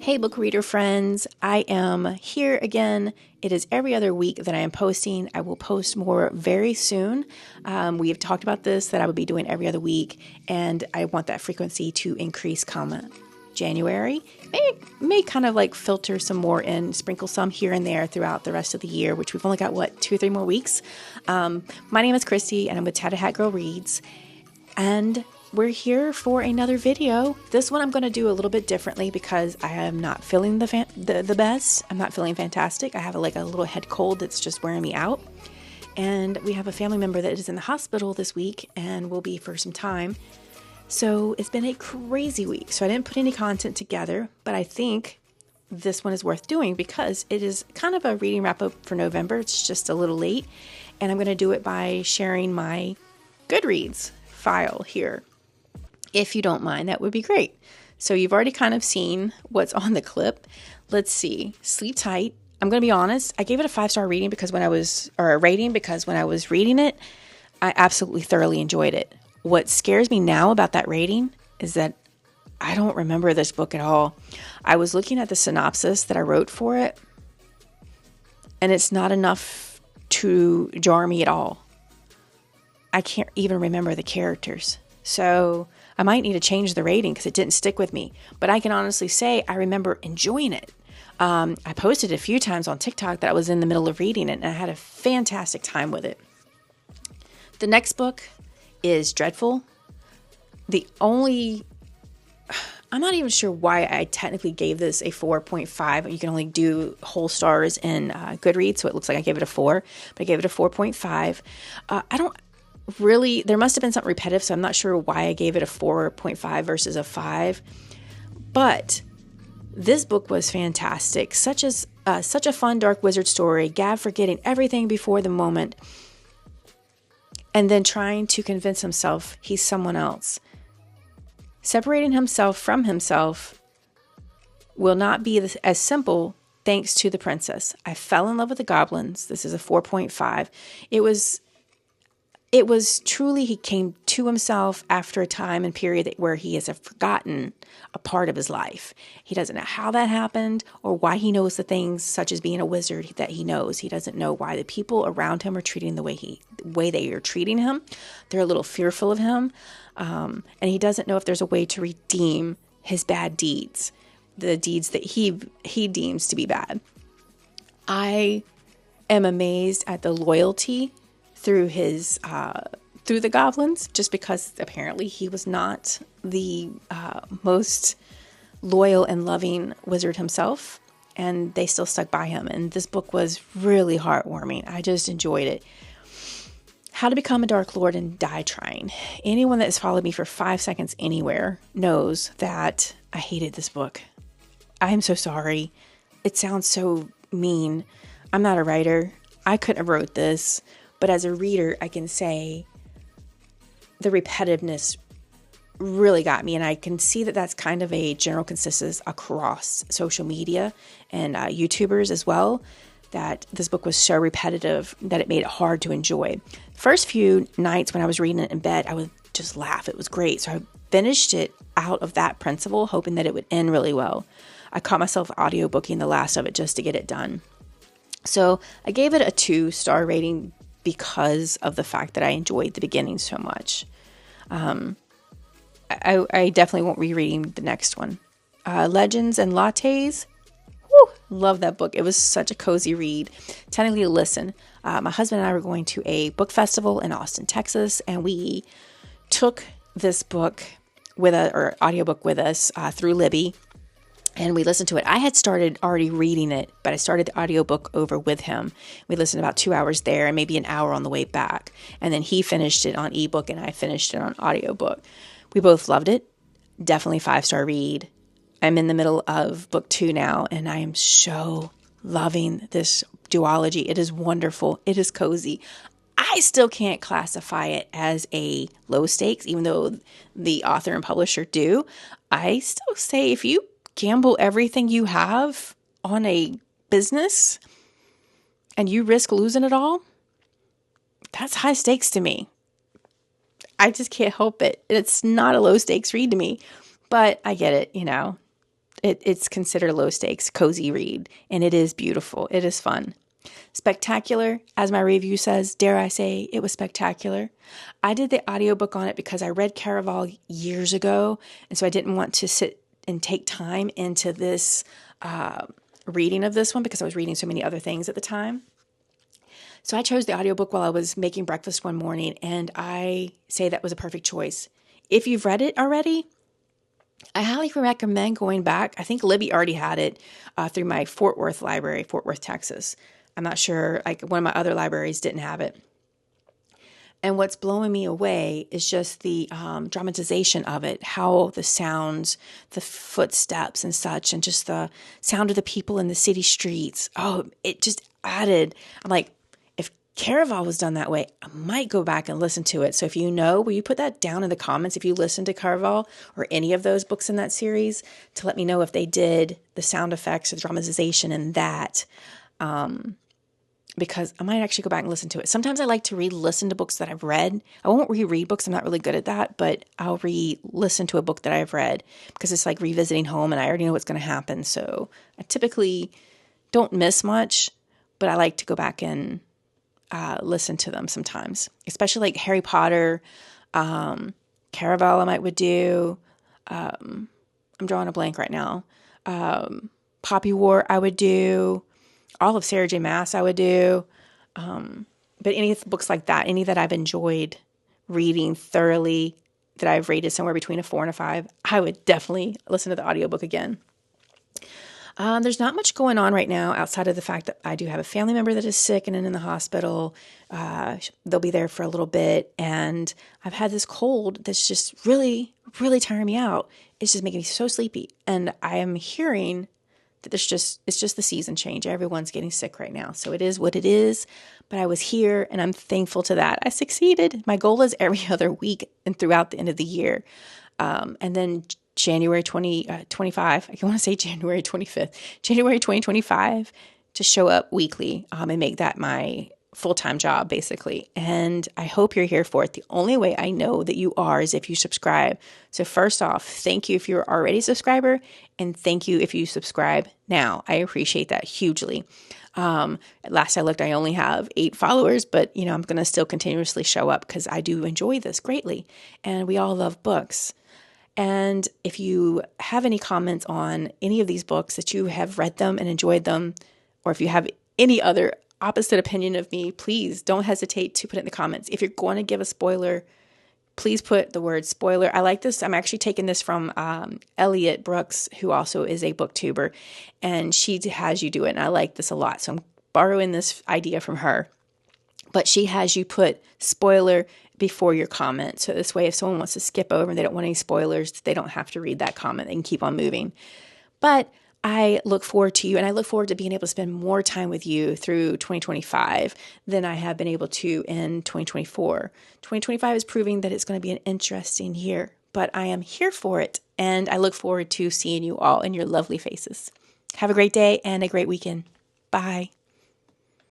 Hey, book reader friends. I am here again. It is every other week that I am posting. I will post more very soon. We have talked about this, that I would be doing every other week, and I want that frequency to increase come January. May kind of like filter some more in, sprinkle some here and there throughout the rest of the year, which we've only got, 2 or 3 more weeks. My name is Christy, and I'm with Tatted Hat Girl Reads. And we're here for another video. This one I'm going to do a little bit differently because I am not feeling the best. I'm not feeling fantastic. I have a little head cold that's just wearing me out. And we have a family member that is in the hospital this week and will be for some time. So it's been a crazy week. So I didn't put any content together, but I think this one is worth doing because it is kind of a reading wrap up for November. It's just a little late. And I'm going to do it by sharing my Goodreads file here. If you don't mind, that would be great. So you've already kind of seen what's on the clip. Let's see. Sleep Tight. I'm going to be honest. I gave it a 5-star rating because when I was reading it, I absolutely thoroughly enjoyed it. What scares me now about that rating is that I don't remember this book at all. I was looking at the synopsis that I wrote for it, and it's not enough to jar me at all. I can't even remember the characters. So I might need to change the rating because it didn't stick with me. But I can honestly say I remember enjoying it. I posted a few times on TikTok that I was in the middle of reading it, and I had a fantastic time with it. The next book is Dreadful. I'm not even sure why I technically gave this a 4.5. You can only do whole stars in Goodreads, so it looks like I gave it a 4. But I gave it a 4.5. There must have been something repetitive, so I'm not sure why I gave it a 4.5 versus a 5. But this book was fantastic. Such a fun dark wizard story. Gav forgetting everything before the moment, and then trying to convince himself he's someone else. Separating himself from himself will not be as simple thanks to the princess. I fell in love with the goblins. This is a 4.5. It was truly, he came to himself after a time and period where he has forgotten a part of his life. He doesn't know how that happened or why he knows the things such as being a wizard that he knows. He doesn't know why the people around him are treating the way they are treating him. They're a little fearful of him. And he doesn't know if there's a way to redeem his bad deeds, the deeds that he deems to be bad. I am amazed at the loyalty through the goblins, just because apparently he was not the most loyal and loving wizard himself, and they still stuck by him. And this book was really heartwarming. I just enjoyed it. How to Become a Dark Lord and Die Trying. Anyone that has followed me for 5 seconds anywhere knows that I hated this book. I am so sorry. It sounds so mean. I'm not a writer. I couldn't have wrote this. But as a reader, I can say the repetitiveness really got me. And I can see that that's kind of a general consensus across social media and YouTubers as well, that this book was so repetitive that it made it hard to enjoy. First few nights when I was reading it in bed, I would just laugh. It was great. So I finished it out of that principle, hoping that it would end really well. I caught myself audiobooking the last of it just to get it done. So I gave it a 2-star rating because of the fact that I enjoyed the beginning so much. I definitely won't be reading the next one. Legends and Lattes. Whew, love that book. It was such a cozy read. Technically a listen. My husband and I were going to a book festival in Austin, Texas, and we took this book audiobook with us through Libby. And we listened to it. I had started already reading it, but I started the audiobook over with him. We listened about 2 hours there and maybe an hour on the way back. And then he finished it on ebook and I finished it on audiobook. We both loved it. Definitely 5-star read. I'm in the middle of book 2 now, and I am so loving this duology. It is wonderful. It is cozy. I still can't classify it as a low stakes, even though the author and publisher do. I still say if you gamble everything you have on a business and you risk losing it all, that's high stakes to me. I just can't help it. It's not a low stakes read to me, but I get it, It's considered low stakes, cozy read, and it is beautiful. It is fun. Spectacular, as my review says, dare I say, it was spectacular. I did the audiobook on it because I read Caraval years ago, and so I didn't want to sit and take time into this reading of this one because I was reading so many other things at the time. So I chose the audiobook while I was making breakfast one morning, and I say that was a perfect choice. If you've read it already, I highly recommend going back. I think Libby already had it through my Fort Worth library, Fort Worth, Texas. I'm not sure, like one of my other libraries didn't have it. And what's blowing me away is just the dramatization of it, how the sounds, the footsteps and such, and just the sound of the people in the city streets. Oh, it just added. I'm like, if Caraval was done that way, I might go back and listen to it. So if you know, will you put that down in the comments if you listen to Caraval or any of those books in that series to let me know if they did the sound effects or the dramatization in that. Because I might actually go back and listen to it. Sometimes I like to re-listen to books that I've read. I won't reread books. I'm not really good at that, but I'll re-listen to a book that I've read because it's like revisiting home and I already know what's going to happen. So I typically don't miss much, but I like to go back and listen to them sometimes, especially like Harry Potter, Caraval I might would do. I'm drawing a blank right now. Poppy War I would do. All of Sarah J. Maas I would do. But any books like that, any that I've enjoyed reading thoroughly, that I've rated somewhere between a 4 and a 5, I would definitely listen to the audiobook again. There's not much going on right now outside of the fact that I do have a family member that is sick and in the hospital. They'll be there for a little bit. And I've had this cold that's just really, really tiring me out. It's just making me so sleepy. And I am hearing that it's just the season change. Everyone's getting sick right now. So it is what it is. But I was here and I'm thankful to that. I succeeded. My goal is every other week and throughout the end of the year. And then January 2025, I want to say January 25th, January 2025 to show up weekly and make that my full-time job basically. And I hope you're here for it. The only way I know that you are is if you subscribe. So first off, thank you if you're already a subscriber and thank you if you subscribe now. I appreciate that hugely. Last I looked, I only have 8 followers, but I'm going to still continuously show up because I do enjoy this greatly. And we all love books. And if you have any comments on any of these books that you have read them and enjoyed them, or if you have any other opposite opinion of me, please don't hesitate to put it in the comments. If you're going to give a spoiler, please put the word spoiler. I like this. I'm actually taking this from Elliot Brooks, who also is a booktuber, and she has you do it. And I like this a lot. So I'm borrowing this idea from her. But she has you put spoiler before your comment. So this way, if someone wants to skip over and they don't want any spoilers, they don't have to read that comment. They can keep on moving. But I look forward to you, and I look forward to being able to spend more time with you through 2025 than I have been able to in 2024. 2025 is proving that it's going to be an interesting year, but I am here for it, and I look forward to seeing you all in your lovely faces. Have a great day and a great weekend. Bye.